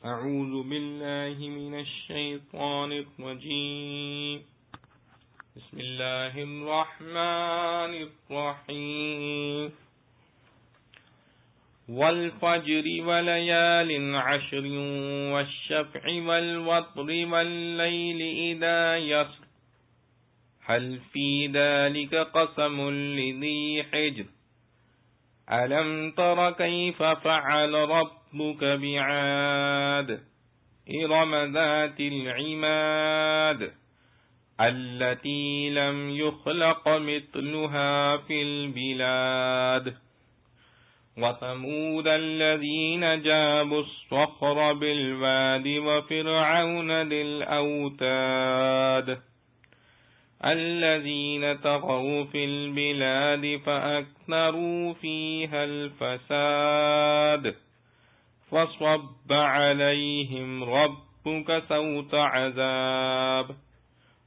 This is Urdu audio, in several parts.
أعوذ بالله من الشيطان الرجيم بسم الله الرحمن الرحيم والفجر وليال عشر والشفع والوتر والليل إذا يسر هل في ذلك قسم لذي حجر ألم تر كيف فعل ربك بعاد إرم ذات العماد التي لم يخلق مثلها في البلاد وثمود الذين جابوا الصخر بالواد وفرعون ذي الأوتاد الذين طغوا في البلاد فأكثروا فيها الفساد فصب عليهم ربك سوط عذاب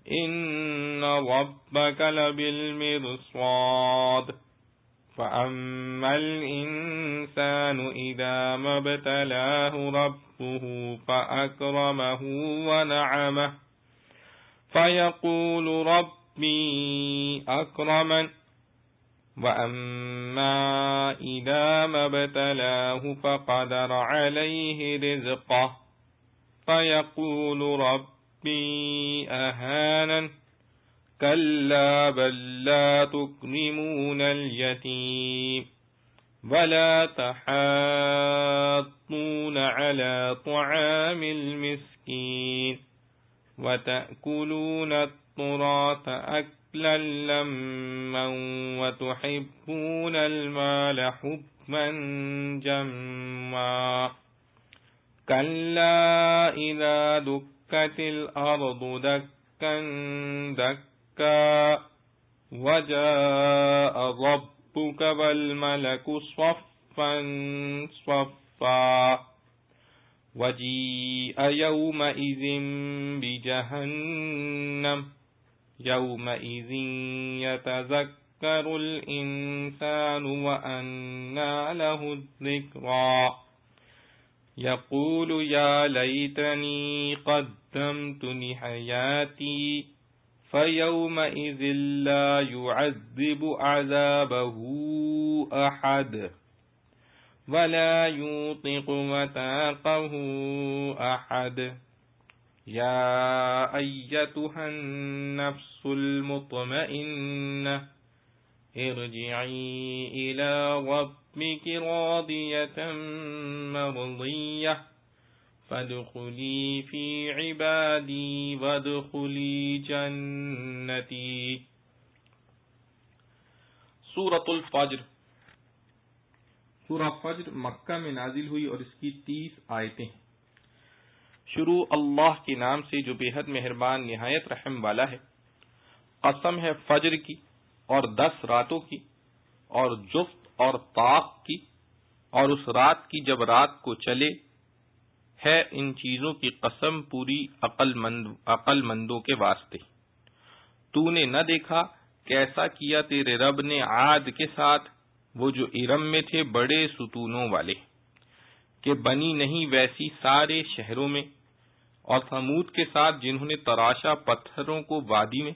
إن ربك لبالمرصاد فأما الإنسان إذا ما ابتلاه ربه فأكرمه ونعمه فيقول ربي أكرمن وأما إذا ما ابتلاه فقدر عليه رزقه فيقول ربي أهانن كلا بل لا تكرمون اليتيم ولا تحاضون على طعام المسكين وتأكلون التراث أكلا لما وتحبون المال حبا جما كلا إذا دكت الأرض دكا دكا وجاء ربك والملك صفا صفا وجيء يومئذ بجهنم يومئذ يتذكر الإنسان وأنى له الذكرى يقول يا ليتني قدمت لحياتي فيومئذ لا يعذب عذابه أحد ولا يوثق وثاقه أحد يا أيتها النفس المطمئنة ارجعي إلى ربك راضية مرضية فادخلي في عبادي وادخلي جنتی۔ سورۃ الفجر۔ سورہ فجر مکہ میں نازل ہوئی اور اس کی 30 آیتیں ہیں۔ شروع اللہ کے نام سے جو بے حد مہربان نہایت رحم والا ہے۔ قسم ہے فجر کی اور 10 راتوں کی اور جفت اور طاق کی اور اس رات کی جب رات کو چلے، ہے ان چیزوں کی قسم پوری عقل مندوں کے واسطے۔ تو نے نہ دیکھا کیسا کیا تیرے رب نے عاد کے ساتھ، وہ جو ارم میں تھے بڑے ستونوں والے، کہ بنی نہیں ویسی سارے شہروں میں، اور ثمود کے ساتھ جنہوں نے تراشا پتھروں کو وادی میں،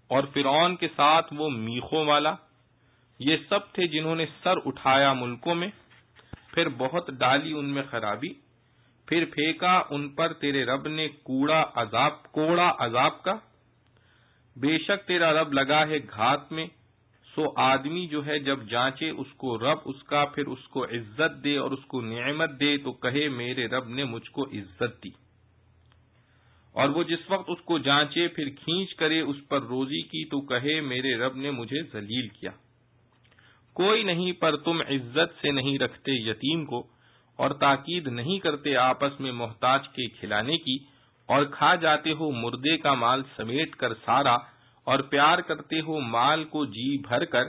اور فرعون کے ساتھ وہ میخوں والا، یہ سب تھے جنہوں نے سر اٹھایا ملکوں میں، پھر بہت ڈالی ان میں خرابی، پھر پھینکا ان پر تیرے رب نے کوڑا عذاب کا۔ بے شک تیرا رب لگا ہے گھات میں، سو آدمی جو ہے جب جانچے اس کو رب اس کا، پھر اس کو عزت دے اور اس کو نعمت دے تو کہے میرے رب نے مجھ کو عزت دی، اور وہ جس وقت اس کو جانچے پھر کھینچ کرے اس پر روزی کی تو کہے میرے رب نے مجھے ذلیل کیا۔ کوئی نہیں پر تم عزت سے نہیں رکھتے یتیم کو، اور تاکید نہیں کرتے آپس میں محتاج کے کھلانے کی، اور کھا جاتے ہو مردے کا مال سمیٹ کر سارا، اور پیار کرتے ہو مال کو جی بھر کر۔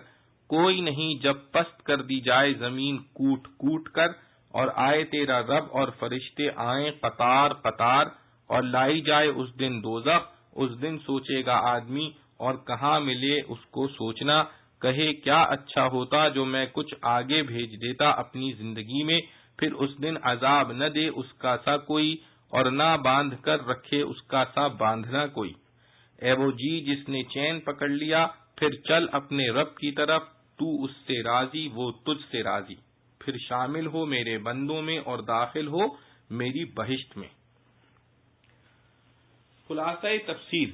کوئی نہیں جب پست کر دی جائے زمین کوٹ کوٹ کر، اور آئے تیرا رب اور فرشتے آئیں قطار قطار، اور لائی جائے اس دن دوزخ، اس دن سوچے گا آدمی اور کہاں ملے اس کو سوچنا، کہے کیا اچھا ہوتا جو میں کچھ آگے بھیج دیتا اپنی زندگی میں، پھر اس دن عذاب نہ دے اس کا سا کوئی، اور نہ باندھ کر رکھے اس کا سا باندھنا کوئی۔ اے وہ جی جس نے چین پکڑ لیا، پھر چل اپنے رب کی طرف، تو اس سے راضی وہ تجھ سے راضی، پھر شامل ہو میرے بندوں میں اور داخل ہو میری بہشت میں۔ خلاصہ تفسیر،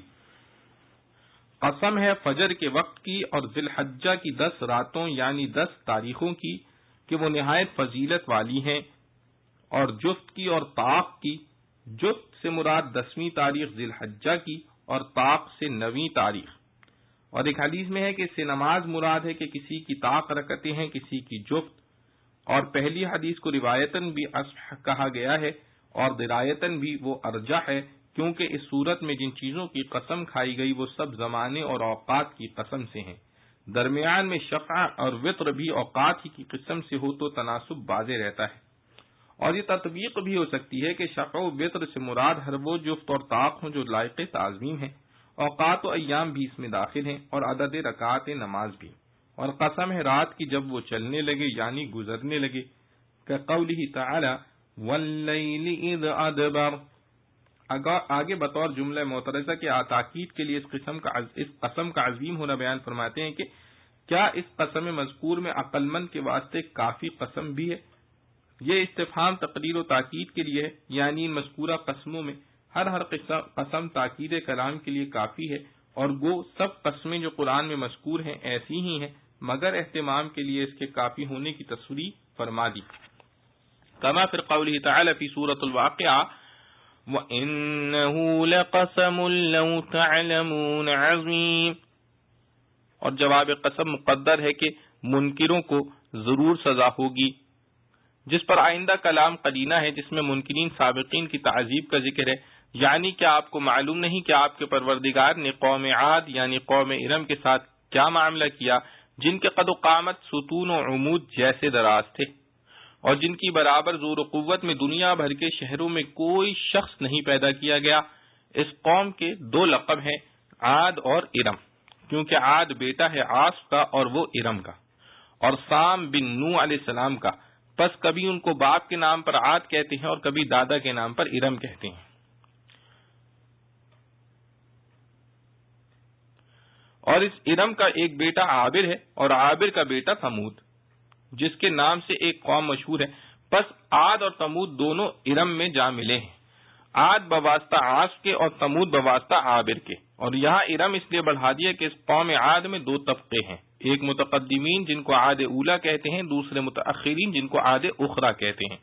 قسم ہے فجر کے وقت کی اور ذی الحجہ کی 10 راتوں یعنی 10 تاریخوں کی کہ وہ نہایت فضیلت والی ہیں، اور جفت کی اور طاق کی۔ جفت سے مراد 10ویں تاریخ ذی الحجہ کی اور طاق سے 9ویں تاریخ۔ اور ایک حدیث میں ہے کہ اس سے نماز مراد ہے کہ کسی کی طاق رکعتیں ہیں، کسی کی جفت، اور پہلی حدیث کو روایتاً بھی اصح کہا گیا ہے اور درایتاً بھی وہ ارجح ہے، کیونکہ اس صورت میں جن چیزوں کی قسم کھائی گئی وہ سب زمانے اور اوقات کی قسم سے ہیں۔ درمیان میں شفع اور وطر بھی اوقات ہی کی قسم سے ہو تو تناسب واضح رہتا ہے، اور یہ تطبیق بھی ہو سکتی ہے کہ شفع و وطر سے مراد ہر وہ جفت اور طاق ہوں جو لائق تعظیم ہیں۔ اوقات و ایام بھی اس میں داخل ہیں اور عدد رکعات نماز بھی۔ اور قسم ہے رات کی جب وہ چلنے لگے یعنی گزرنے لگے، کہ قولہ تعالی واللیل اذ ادبر۔ آگے بطور جملہ معترضہ کے تاکید کے لیے اس قسم کا عظیم ہونا بیان فرماتے ہیں کہ کیا اس قسم مذکور میں عقل مند کے واسطے کافی قسم بھی ہے؟ یہ استفہام تقریر و تاکید کے لیے ہے، یعنی ان مذکورہ قسموں میں ہر قسم تاکید کلام کے لیے کافی ہے، اور گو سب قسمیں جو قرآن میں مذکور ہیں ایسی ہی ہیں، مگر اہتمام کے لیے اس کے کافی ہونے کی تصریح فرما دی۔ کما فی قولہ تعالی فی سورۃ الواقعہ وَإِنَّهُ لَقَسَمٌ لَوْ تَعْلَمُونَ عَظِيمٌ، اور جواب قسم مقدر ہے کہ منکروں کو ضرور سزا ہوگی، جس پر آئندہ کلام قرینہ ہے جس میں منکرین سابقین کی تعذیب کا ذکر ہے، یعنی کیا آپ کو معلوم نہیں کہ آپ کے پروردگار نے قوم عاد یعنی قوم ارم کے ساتھ کیا معاملہ کیا، جن کے قد و قامت ستون و عمود جیسے دراز تھے، اور جن کی برابر زور و قوت میں دنیا بھر کے شہروں میں کوئی شخص نہیں پیدا کیا گیا۔ اس قوم کے 2 لقب ہیں، عاد اور ارم، کیونکہ عاد بیٹا ہے عاص کا اور وہ ارم کا، اور سام بن نوح علیہ السلام کا، پس کبھی ان کو باپ کے نام پر عاد کہتے ہیں اور کبھی دادا کے نام پر ارم کہتے ہیں۔ اور اس ارم کا ایک بیٹا عابر ہے اور عابر کا بیٹا ثمود، جس کے نام سے ایک قوم مشہور ہے، پس عاد اور ثمود دونوں ارم میں جا ملے ہیں، عاد بواسطہ عاص کے اور ثمود بواسطہ عابر کے۔ اور یہاں ارم اس لیے بڑھا دیا کہ اس قوم عاد میں 2 طبقے ہیں، ایک متقدمین جن کو عاد اولا کہتے ہیں، دوسرے متأخرین جن کو عاد اخرى کہتے ہیں۔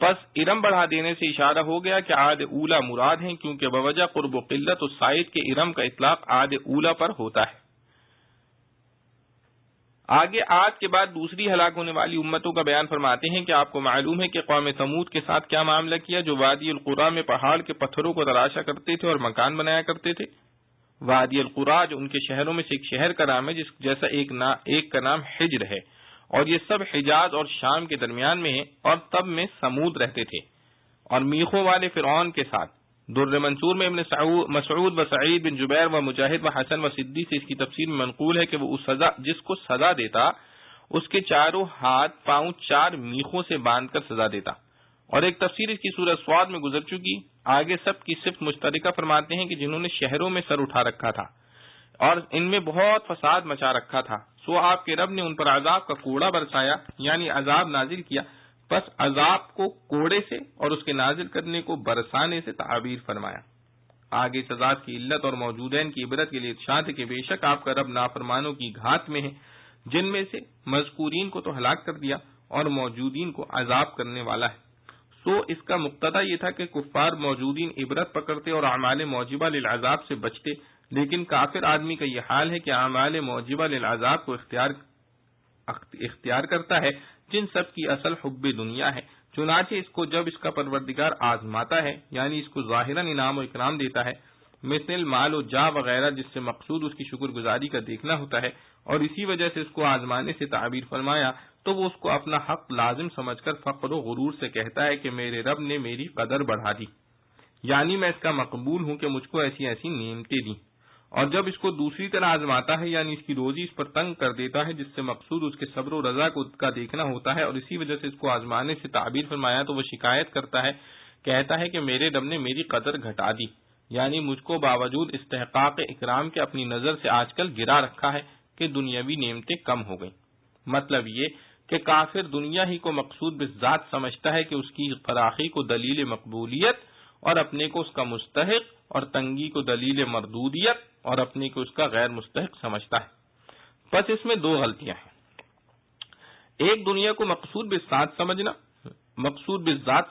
پس ارم بڑھا دینے سے اشارہ ہو گیا کہ عاد اولا مراد ہیں، کیونکہ بوجہ قرب و قلت السائد کے ارم کا اطلاق عاد اولا پر ہوتا ہے۔ آگے عاد کے بعد دوسری ہلاک ہونے والی امتوں کا بیان فرماتے ہیں کہ آپ کو معلوم ہے کہ قوم ثمود کے ساتھ کیا معاملہ کیا، جو وادی القریٰ میں پہاڑ کے پتھروں کو تراشا کرتے تھے اور مکان بنایا کرتے تھے۔ وادی القریٰ جو ان کے شہروں میں سے ایک شہر کا نام ہے، جس جیسا ایک کا نام حجر ہے، اور یہ سب حجاز اور شام کے درمیان میں ہیں، اور تب میں ثمود رہتے تھے۔ اور میخوں والے فرعون کے ساتھ در منصور میں ابن مسعود و سعید بن جبیر و مجاہد و حسن و صدی سے اس کی تفسیر میں منقول ہے کہ وہ جس کو سزا دیتا اس کے چاروں ہاتھ پاؤں 4 میخوں سے باندھ کر سزا دیتا۔ اور ایک تفسیر اس کی سورہ سواد میں گزر چکی، آگے سب کی صفت مشترکہ فرماتے ہیں کہ جنہوں نے شہروں میں سر اٹھا رکھا تھا اور ان میں بہت فساد مچا رکھا تھا، سو آپ کے رب نے ان پر عذاب کا کوڑا برسایا، یعنی عذاب نازل کیا، پس عذاب کو کوڑے سے اور اس کے نازل کرنے کو برسانے سے تعبیر فرمایا۔ آگے سزا کی علت اور موجودین کی عبرت کے لیے ارشاد ہے کہ بے شک آپ کا رب نافرمانوں کی گھات میں ہے، جن میں سے مذکورین کو تو ہلاک کر دیا اور موجودین کو عذاب کرنے والا ہے۔ سو اس کا مقتضا یہ تھا کہ کفار موجودین عبرت پکڑتے اور اعمال موجبہ للعذاب سے بچتے، لیکن کافر آدمی کا یہ حال ہے کہ اعمال موجبہ للعذاب کو اختیار کرتا ہے، جن سب کی اصل حب دنیا ہے۔ چنانچہ اس کو جب اس کا پروردگار آزماتا ہے، یعنی اس کو ظاہراً انعام و اکرام دیتا ہے، مثل مال و جا وغیرہ، جس سے مقصود اس کی شکر گزاری کا دیکھنا ہوتا ہے، اور اسی وجہ سے اس کو آزمانے سے تعبیر فرمایا، تو وہ اس کو اپنا حق لازم سمجھ کر فخر و غرور سے کہتا ہے کہ میرے رب نے میری قدر بڑھا دی، یعنی میں اس کا مقبول ہوں کہ مجھ کو ایسی ایسی نعمتیں دیں۔ اور جب اس کو دوسری طرح آزماتا ہے یعنی اس کی روزی اس پر تنگ کر دیتا ہے جس سے مقصود اس کے صبر و رضا کا دیکھنا ہوتا ہے اور اسی وجہ سے اس کو آزمانے سے تعبیر فرمایا تو وہ شکایت کرتا ہے، کہتا ہے کہ میرے رب نے میری قدر گھٹا دی، یعنی مجھ کو باوجود استحقاق اکرام کے اپنی نظر سے آج کل گرا رکھا ہے کہ دنیاوی نعمتیں کم ہو گئیں۔ مطلب یہ کہ کافر دنیا ہی کو مقصود بالذات سمجھتا ہے کہ اس کی فراخی کو دلیل مقبولیت اور اپنے کو اس کا مستحق، اور تنگی کو دلیل مردودیت اور اپنے کو اس کا غیر مستحق سمجھتا ہے۔ بس اس میں دو غلطیاں ہیں، ایک دنیا کو مقصود بالذات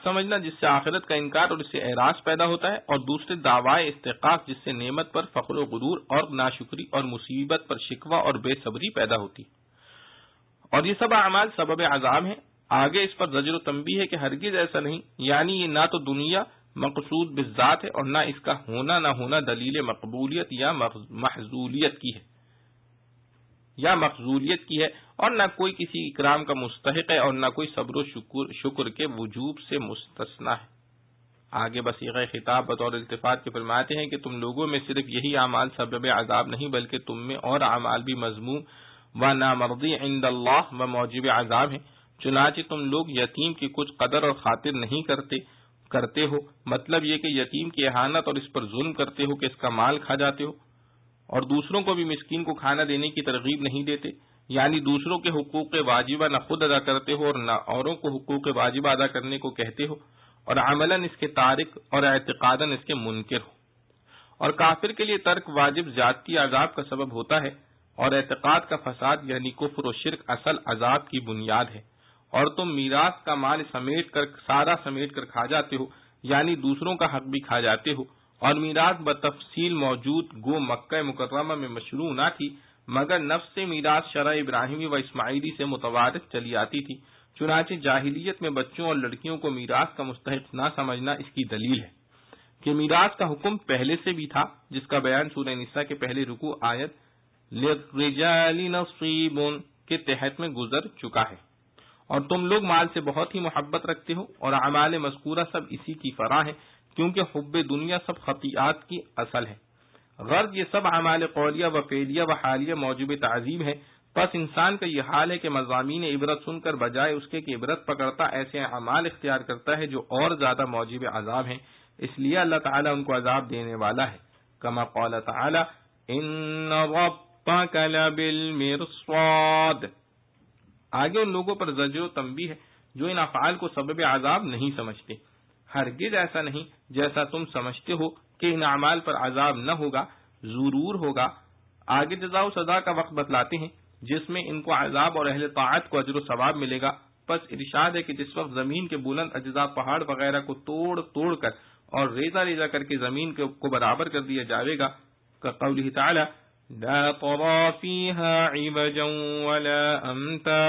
سمجھنا جس سے آخرت کا انکار اور اس سے اعراض پیدا ہوتا ہے، اور دوسرے دعوائے استحقاق جس سے نعمت پر فخر و غرور اور ناشکری اور مصیبت پر شکوہ اور بے صبری پیدا ہوتی، اور یہ سب اعمال سبب عذاب ہیں۔ آگے اس پر زجر و تنبیہ ہے کہ ہرگز ایسا نہیں، یعنی یہ نہ تو دنیا مقصود بالذات ہے اور نہ اس کا ہونا نہ ہونا دلیل مقبولیت یا محظولیت کی ہے اور نہ کوئی کسی اکرام کا مستحق ہے اور نہ کوئی صبر و شکر کے وجوب سے مستثنا ہے۔ آگے بصیغہ خطاب بطور التفات کے فرماتے ہیں کہ تم لوگوں میں صرف یہی اعمال سبب عذاب نہیں بلکہ تم میں اور اعمال بھی مذموم و نامرضی عند اللہ و موجب عذاب ہیں، چنانچہ تم لوگ یتیم کی کچھ قدر اور خاطر نہیں کرتے ہو، مطلب یہ کہ یتیم کی اہانت اور اس پر ظلم کرتے ہو کہ اس کا مال کھا جاتے ہو، اور دوسروں کو بھی مسکین کو کھانا دینے کی ترغیب نہیں دیتے، یعنی دوسروں کے حقوق واجبہ نہ خود ادا کرتے ہو اور نہ اوروں کو حقوق واجبہ ادا کرنے کو کہتے ہو، اور عملاً اس کے تارک اور اعتقاداً اس کے منکر ہو۔ اور کافر کے لیے ترک واجب زیادتی عذاب کا سبب ہوتا ہے، اور اعتقاد کا فساد یعنی کفر و شرک اصل عذاب کی بنیاد ہے۔ اور تم میراث کا مال سمیٹ کر کھا جاتے ہو، یعنی دوسروں کا حق بھی کھا جاتے ہو، اور میراث بتفصیل موجود گو مکہ مکرمہ میں مشروع نہ تھی مگر نفس سے میراث شرع ابراہیمی و اسماعیلی سے متوارث چلی آتی تھی، چنانچہ جاہلیت میں بچوں اور لڑکیوں کو میراث کا مستحق نہ سمجھنا اس کی دلیل ہے کہ میراث کا حکم پہلے سے بھی تھا، جس کا بیان سورہ نساء کے پہلے رکوع آیت لِلرِّجَالِ نَصِیبٌ کے تحت میں گزر چکا ہے۔ اور تم لوگ مال سے بہت ہی محبت رکھتے ہو، اور اعمال مذکورہ سب اسی کی فرع ہے، کیونکہ حب دنیا سب خطیئات کی اصل ہے۔ غرض یہ سب اعمال قولیہ و فعلیہ و حالیہ موجب تعظیم ہے، پس انسان کا یہ حال ہے کہ مضامین عبرت سن کر بجائے اس کے کہ عبرت پکڑتا ایسے اعمال اختیار کرتا ہے جو اور زیادہ موجب عذاب ہیں، اس لیے اللہ تعالیٰ ان کو عذاب دینے والا ہے، کما قال تعالی ان ربک لبالمرصاد۔ آگے ان لوگوں پر زجر و تنبیہ ہے جو ان افعال کو سبب عذاب نہیں سمجھتے۔ ہرگز ایسا نہیں جیسا تم سمجھتے ہو کہ ان اعمال پر عذاب نہ ہوگا، ضرور ہوگا۔ آگے جزا و سزا کا وقت بتلاتے ہیں جس میں ان کو عذاب اور اہل طاعت کو اجر و ثواب ملے گا۔ پس ارشاد ہے کہ جس وقت زمین کے بلند اجزاء پہاڑ وغیرہ کو توڑ کر اور ریزہ کر کے زمین کو برابر کر دیا جائے گا، قوله تعالی لا ترى فيها عوجا ولا امتا،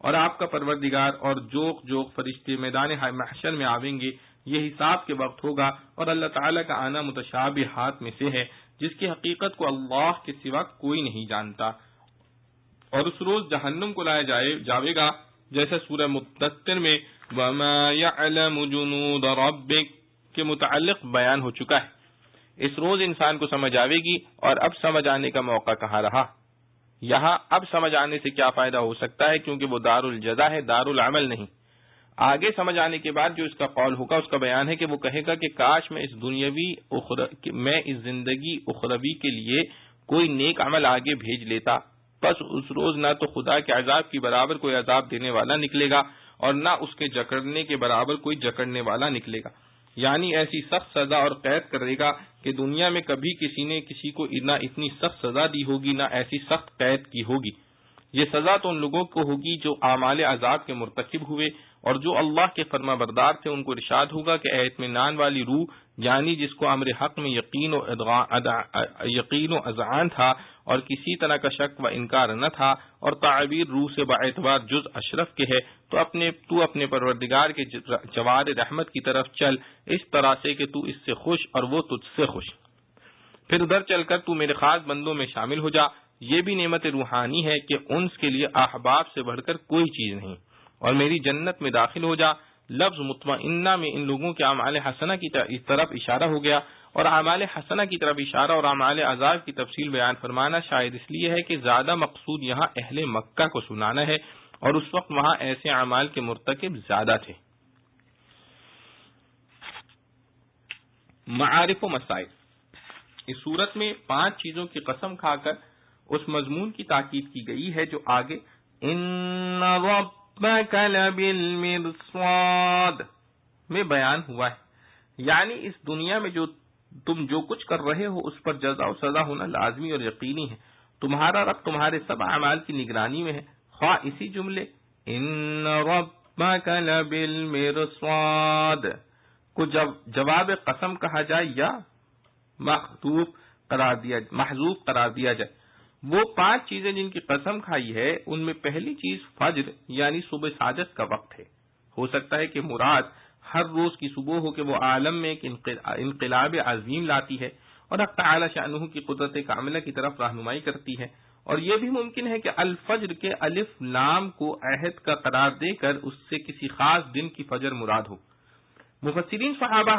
اور آپ کا پروردگار اور جوق فرشتے میدان محشر میں آویں گے، یہ حساب کے وقت ہوگا، اور اللہ تعالیٰ کا آنا متشابہات میں سے ہے جس کی حقیقت کو اللہ کے سوا کوئی نہیں جانتا۔ اور اس روز جہنم کو لایا جاوے گا جیسا سورہ مدثر میں وما يعلم جنود ربک کے متعلق بیان ہو چکا ہے۔ اس روز انسان کو سمجھ آئے گی، اور اب سمجھ آنے کا موقع کہاں رہا؟ یہاں اب سمجھ آنے سے کیا فائدہ ہو سکتا ہے، کیونکہ وہ دار الجزا ہے، دار العمل نہیں۔ آگے سمجھ آنے کے بعد جو اس کا قول ہوگا اس کا بیان ہے کہ وہ کہے گا کہ کاش میں اس زندگی اخروی کے لیے کوئی نیک عمل آگے بھیج لیتا، پس اس روز نہ تو خدا کے عذاب کی برابر کوئی عذاب دینے والا نکلے گا اور نہ اس کے جکڑنے کے برابر کوئی جکڑنے والا نکلے گا، یعنی ایسی سخت سزا اور قید کرے گا کہ دنیا میں کبھی کسی نے کسی کو نہ اتنی سخت سزا دی ہوگی نہ ایسی سخت قید کی ہوگی۔ یہ سزا تو ان لوگوں کو ہوگی جو اعمال عذاب کے مرتکب ہوئے، اور جو اللہ کے فرما بردار تھے ان کو ارشاد ہوگا کہ اے اطمینان والی روح، یعنی جس کو امر حق میں یقین و اذعان تھا اور کسی طرح کا شک و انکار نہ تھا، اور تعبیر روح سے باعتبار جز اشرف کے ہے، تو اپنے پروردگار کے جوار رحمت کی طرف چل، اس طرح سے کہ تو اس سے خوش اور وہ تجھ سے خوش۔ پھر ادھر چل کر تو میرے خاص بندوں میں شامل ہو جا۔ یہ بھی نعمت روحانی ہے کہ انس کے لیے احباب سے بڑھ کر کوئی چیز نہیں، اور میری جنت میں داخل ہو جا، لفظ مطمئنہ میں ان لوگوں کے اعمال حسنہ کی طرف اشارہ ہو گیا، اور اعمال حسنہ کی طرف اشارہ اور اعمال عذاب کی تفصیل بیان فرمانا شاید اس لیے ہے کہ زیادہ مقصود یہاں اہل مکہ کو سنانا ہے، اور اس وقت وہاں ایسے اعمال کے مرتکب زیادہ تھے۔ معارف و مسائل، اس صورت میں 5 چیزوں کی قسم کھا کر اس مضمون کی تاکید کی گئی ہے جو آگے ان ربک لبالمرصاد میں بیان ہوا ہے، یعنی اس دنیا میں تم جو کچھ کر رہے ہو اس پر جزا و سزا ہونا لازمی اور یقینی ہے۔ تمہارا رب تمہارے سب اعمال کی نگرانی میں ہے، خواہ اسی جملے ان ربک لبالمرصاد کو جواب قسم کہا جائے یا محذوف قرار دیا جائے۔ وہ 5 چیزیں جن کی قسم کھائی ہے ان میں پہلی چیز فجر یعنی صبح صادق کا وقت ہے۔ ہو سکتا ہے کہ مراد ہر روز کی صبح ہو کہ وہ عالم میں ایک انقلاب عظیم لاتی ہے اور حق تعالی شأنہ کی قدرت کاملہ کی طرف رہنمائی کرتی ہے، اور یہ بھی ممکن ہے کہ الفجر کے الف لام کو عہد کا قرار دے کر اس سے کسی خاص دن کی فجر مراد ہو۔ مفسرین صحابہ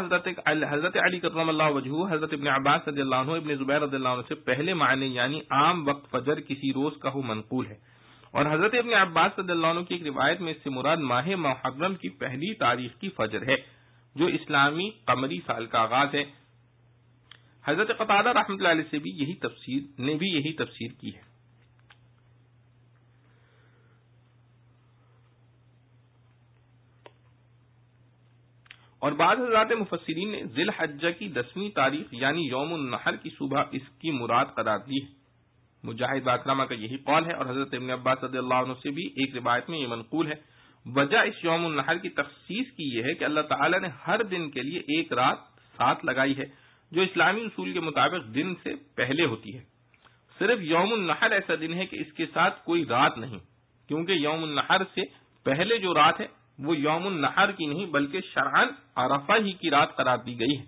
حضرت علی کرم اللہ وجہہ، حضرت ابن عباس رضی اللہ عنہ، ابن زبیر رضی اللہ عنہ سے پہلے معنی یعنی عام وقت فجر کسی روز کا ہو منقول ہے، اور حضرت ابن عباس رضی اللہ عنہ کی ایک روایت میں اس سے مراد ماہ محرم کی پہلی تاریخ کی فجر ہے جو اسلامی قمری سال کا آغاز ہے۔ حضرت قتادہ رحمۃ اللہ علیہ سے بھی یہی تفسیر کی ہے۔ اور بعض حضرات مفسرین نے ذی الحجہ کی 10ویں تاریخ یعنی یوم النحر کی صبح اس کی مراد قرار دی ہے۔ مجاہد باکرامہ کا یہی قول ہے، اور حضرت ابن عباس رضی اللہ عنہ سے بھی ایک روایت میں یہ منقول ہے۔ وجہ اس یوم النحر کی تخصیص کی یہ ہے کہ اللہ تعالی نے ہر دن کے لیے ایک رات ساتھ لگائی ہے جو اسلامی اصول کے مطابق دن سے پہلے ہوتی ہے۔ صرف یوم النحر ایسا دن ہے کہ اس کے ساتھ کوئی رات نہیں، کیونکہ یوم النحر سے پہلے جو رات ہے وہ یوم النحر کی نہیں بلکہ شرعاً عرفہ ہی کی رات قرار دی گئی ہے۔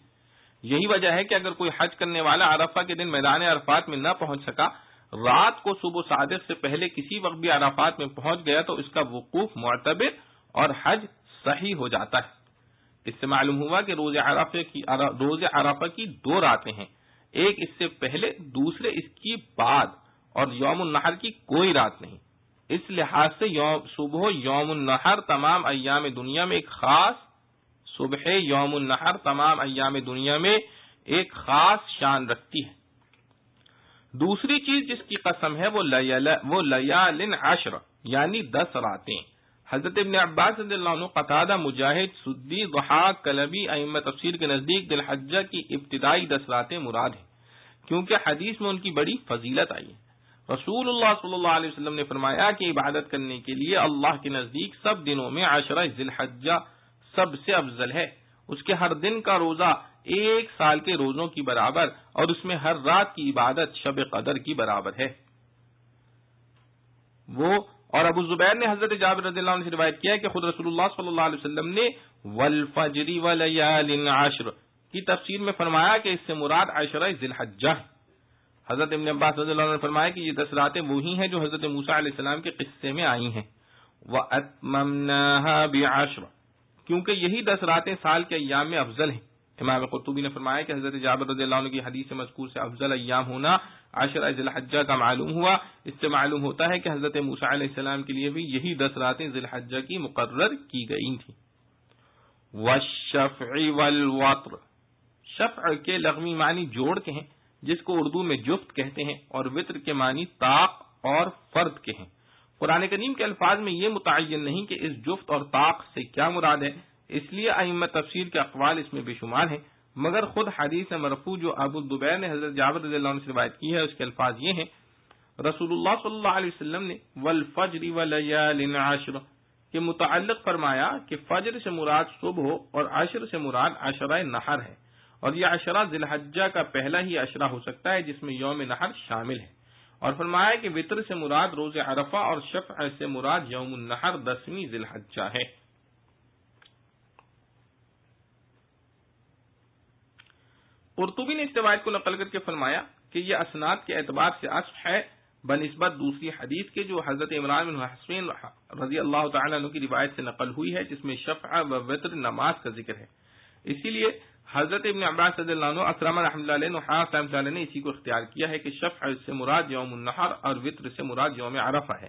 یہی وجہ ہے کہ اگر کوئی حج کرنے والا عرفہ کے دن میدان عرفات میں نہ پہنچ سکا، رات کو صبح صادق سے پہلے کسی وقت بھی عرفات میں پہنچ گیا تو اس کا وقوف معتبر اور حج صحیح ہو جاتا ہے۔ اس سے معلوم ہوا کہ روز عرفہ کی 2 راتیں ہیں، ایک اس سے پہلے، دوسرے اس کی بعد، اور یوم النحر کی کوئی رات نہیں۔ اس لحاظ سے صبح یوم النحر تمام ایام دنیا میں ایک خاص شان رکھتی ہے۔ دوسری چیز جس کی قسم ہے وہ لیال عشر یعنی 10 راتیں۔ حضرت ابن عباس رضی اللہ عنہ، قتادہ، مجاہد، سدی، ضحاک، کلبی ائمہ تفسیر کے نزدیک ذی الحجہ کی ابتدائی 10 راتیں مراد ہیں، کیونکہ حدیث میں ان کی بڑی فضیلت آئی ہے۔ رسول اللہ صلی اللہ علیہ وسلم نے فرمایا کہ عبادت کرنے کے لیے اللہ کے نزدیک سب دنوں میں عشرہ ذی الحجہ سب سے افضل ہے۔ اس کے ہر دن کا روزہ 1 سال کے روزوں کی برابر، اور اس میں ہر رات کی عبادت شب قدر کی برابر ہے۔ اور ابو زبیر نے حضرت جابر رضی اللہ عنہ سے روایت کیا ہے کہ خود رسول اللہ صلی اللہ علیہ وسلم نے والفجر ولیال عشر کی تفسیر میں فرمایا کہ اس سے مراد عشرہ ذی الحجہ ہے۔ حضرت ابن عباس رضی اللہ عنہ نے فرمایا کہ یہ 10 راتیں وہی ہیں جو حضرت موسیٰ علیہ السلام کے قصے میں آئی ہیں۔ وَأَتْمَمْنَاهَا بِعَشْرٍ، کیونکہ یہی 10 راتیں سال کے ایام میں افضل ہیں۔ امام قرطبی نے فرمایا کہ حضرت جابر رضی اللہ عنہ کی حدیث مذکور سے افضل ایام ہونا عشرہ ذی الحجہ کا معلوم ہوا۔ اس سے معلوم ہوتا ہے کہ حضرت موسیٰ علیہ السلام کے لیے بھی یہی 10 راتیں ذی الحجہ کی مقرر کی گئی تھیں۔ وَالشَّفْعِ وَالْوَطْرِ، شفع کے لغوی معنی جوڑ کے ہیں جس کو اردو میں جفت کہتے ہیں، اور وطر کے معنی طاق اور فرد کے ہیں۔ قرآن کریم کے الفاظ میں یہ متعین نہیں کہ اس جفت اور طاق سے کیا مراد ہے، اس لیے ائمہ تفسیر کے اقوال اس میں بے شمار ہیں، مگر خود حدیث مرفوع جو ابو الزبیر نے حضرت جابر رضی اللہ عنہ سے روایت کی ہے اس کے الفاظ یہ ہیں، رسول اللہ صلی اللہ علیہ وسلم نے والفجر ولیال عشر کے متعلق فرمایا کہ فجر سے مراد صبح اور عشر سے مراد عشرہ نحر ہے، اور یہ عشرہ ذی الحجہ کا پہلا ہی عشرہ ہو سکتا ہے جس میں یوم نحر شامل ہے، اور فرمایا کہ وطر سے مراد روز عرفہ اور شفع سے مراد یوم النحر 10ویں ذی الحجہ ہے۔ قرطبی نے اس روایت کو نقل کر کے فرمایا کہ یہ اسناد کے اعتبار سے اصح ہے، بنسبت دوسری حدیث کے جو حضرت عمران بن حسین رضی اللہ تعالیٰ عنہ کی روایت سے نقل ہوئی ہے، جس میں شفع و وتر نماز کا ذکر ہے۔ اسی لیے حضرت ابن عباس رضی اللہ عنہ، اکرمہ رحمۃ اللہ علیہ، نحاس رحمۃ اللہ علیہ نے اسی کو اختیار کیا ہے کہ شفع سے مراد یوم النحر اور وتر سے مراد یوم عرفہ ہے۔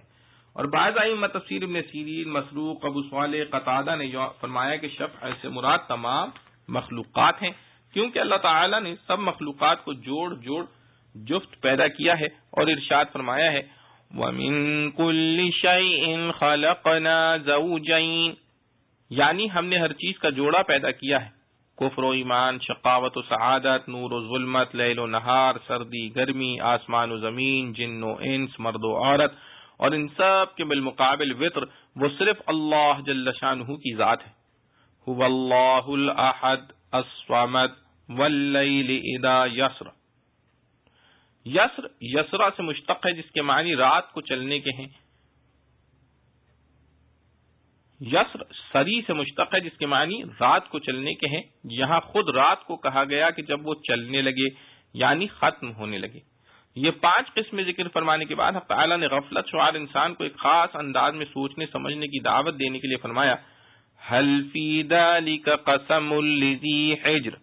اور بعض ائمہ تفسیر ابن سیرین، مسروق، ابو صالح، قتادہ نے فرمایا کہ شفع سے مراد تمام مخلوقات ہیں، کیونکہ اللہ تعالیٰ نے سب مخلوقات کو جوڑ جفت پیدا کیا ہے، اور ارشاد فرمایا ہے وَمِن كُلِّ شَيْءٍ خَلَقْنَا زَوْجَيْنِ، یعنی ہم نے ہر چیز کا جوڑا پیدا کیا ہے، کفر و ایمان، شقاوت و سعادت، نور و ظلمت، لیل و نہار، سردی گرمی، آسمان و زمین، جن و انس، مرد و عورت، اور ان سب کے بالمقابل وطر وہ صرف اللہ جل شانہ کی ذات ہے۔ هو اللہ الاحد الصمد واللیل اذا یسر، یسر یسرا سے مشتق ہے، جس کے معنی رات کو چلنے کے ہیں۔ یسر سری سے مشتق ہے، جس کے معنی رات کو چلنے کے ہیں۔ یہاں خود رات کو کہا گیا کہ جب وہ چلنے لگے، یعنی ختم ہونے لگے۔ یہ 5 قسم ذکر فرمانے کے بعد حق تعالیٰ نے غفلت شعار انسان کو ایک خاص انداز میں سوچنے سمجھنے کی دعوت دینے کے لیے فرمایا هل فی ذلک قسم لذی حجر۔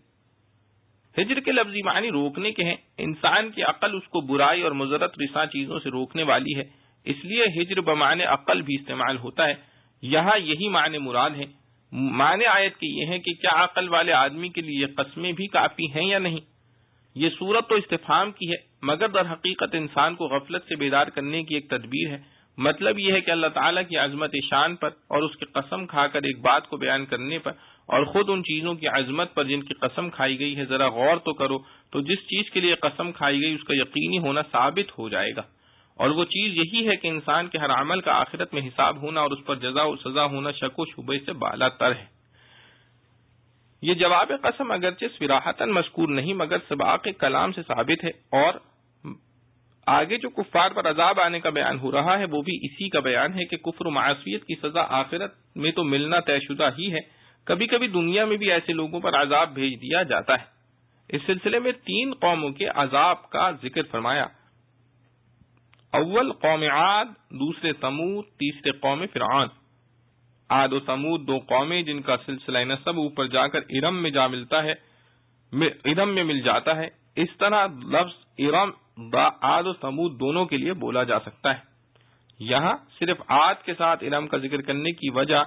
ہجر کے لفظی معنی روکنے کے ہیں۔ انسان کی عقل اس کو برائی اور مضرت رساں چیزوں سے روکنے والی ہے، اس لیے ہجر بمعنی عقل بھی استعمال ہوتا ہے۔ یہاں یہی معنی مراد ہے۔ معنی آیت کے یہ ہے کہ کیا عقل والے آدمی کے لیے قسمیں بھی کافی ہیں یا نہیں؟ یہ صورت تو استفہام کی ہے، مگر در حقیقت انسان کو غفلت سے بیدار کرنے کی ایک تدبیر ہے۔ مطلب یہ ہے کہ اللہ تعالیٰ کی عظمت شان پر اور اس کی قسم کھا کر ایک بات کو بیان کرنے پر، اور خود ان چیزوں کی عظمت پر جن کی قسم کھائی گئی ہے ذرا غور تو کرو، تو جس چیز کے لیے قسم کھائی گئی اس کا یقینی ہونا ثابت ہو جائے گا، اور وہ چیز یہی ہے کہ انسان کے ہر عمل کا آخرت میں حساب ہونا اور اس پر جزا و سزا ہونا شک و شبہ سے بالا تر ہے۔ یہ جواب قسم اگرچہ صراحتاً مذکور نہیں مگر سباق کلام سے ثابت ہے، اور آگے جو کفار پر عذاب آنے کا بیان ہو رہا ہے وہ بھی اسی کا بیان ہے کہ کفر و معصیت کی سزا آخرت میں تو ملنا طے شدہ ہی ہے، کبھی کبھی دنیا میں بھی ایسے لوگوں پر عذاب بھیج دیا جاتا ہے۔ اس سلسلے میں 3 قوموں کے عذاب کا ذکر فرمایا، اول قوم عاد، دوسرے ثمود، تیسرے قوم فرعون۔ عاد و ثمود 2 قومیں جن کا سلسلہ نسب اوپر جا کر ارم میں جا ملتا ہے، ارم میں مل جاتا ہے۔ اس طرح لفظ ارم عاد و ثمود دونوں کے لیے بولا جا سکتا ہے۔ یہاں صرف عاد کے ساتھ ارم کا ذکر کرنے کی وجہ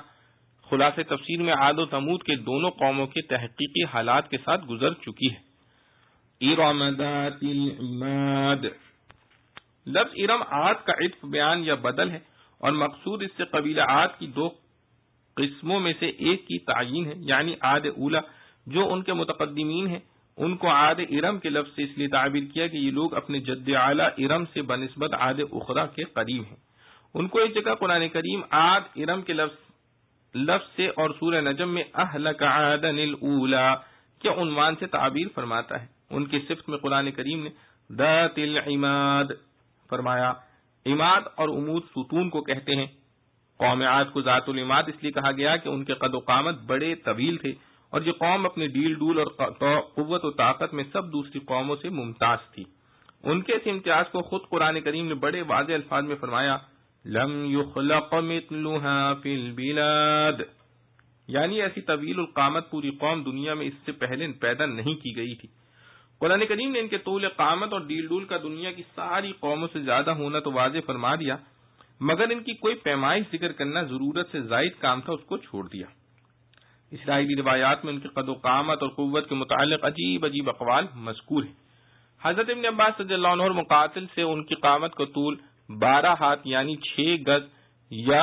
خلاصہ تفسیر میں عاد و ثمود کے دونوں قوموں کے تحقیقی حالات کے ساتھ گزر چکی ہے۔ ارم ذات العماد، لفظ ارم عاد کا عطف بیان یا بدل ہے، اور مقصود اس سے قبیلہ عاد کی 2 قسموں میں سے ایک کی تعیین ہے، یعنی عاد اولا جو ان کے متقدمین ہیں، ان کو عاد ارم کے لفظ سے اس لیے تعبیر کیا کہ یہ لوگ اپنے جد اعلی ارم سے بنسبت عاد اخرى کے قریب ہیں۔ ان کو ایک جگہ قرآن کریم عاد ارم کے لفظ سے اور سورہ نجم میں اہلک عادا الاولی کے عنوان سے تعبیر فرماتا ہے۔ ان کی صفت میں قرآن کریم نے ذات العماد فرمایا۔ عماد اور عمود ستون کو کہتے ہیں۔ قوم عاد کو ذات العماد اس لیے کہا گیا کہ ان کے قد و قامت بڑے طویل تھے، اور یہ قوم اپنے ڈیل ڈول اور قوت و طاقت میں سب دوسری قوموں سے ممتاز تھی۔ ان کے اس امتیاز کو خود قرآن کریم نے بڑے واضح الفاظ میں فرمایا لم یخلق مثلها فی البلاد، یعنی ایسی طویل القامت پوری قوم دنیا میں اس سے پہلے پیدا نہیں کی گئی تھی۔ قرآن کریم نے ان کے طول قامت اور ڈیل ڈول کا دنیا کی ساری قوموں سے زیادہ ہونا تو واضح فرما دیا، مگر ان کی کوئی پیمائش ذکر کرنا ضرورت سے زائد کام تھا، اس کو چھوڑ دیا۔ اسرائیلی روایات میں ان کے قد و قامت اور قوت کے متعلق عجیب عجیب اقوال مذکور ہیں۔ حضرت ابن عباس رضی اللہ عنہ اور مقاتل سے ان کی قامت کا طول 12 ہاتھ یعنی 6 گز یا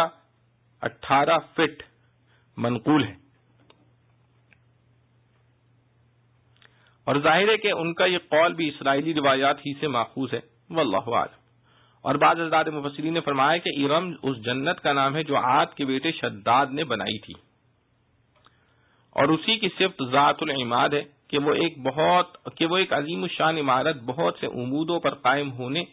18 فٹ منقول ہے، اور ظاہر ہے کہ ان کا یہ قول بھی اسرائیلی روایات ہی سے ماخوذ ہے، واللہ اعلم۔ اور بعض حضرات مفسرین نے فرمایا کہ ارم اس جنت کا نام ہے جو عاد کے بیٹے شداد نے بنائی تھی، اور اسی کی صفت ذات العماد ہے کہ وہ ایک عظیم الشان عمارت بہت سے عمودوں پر قائم ہونے،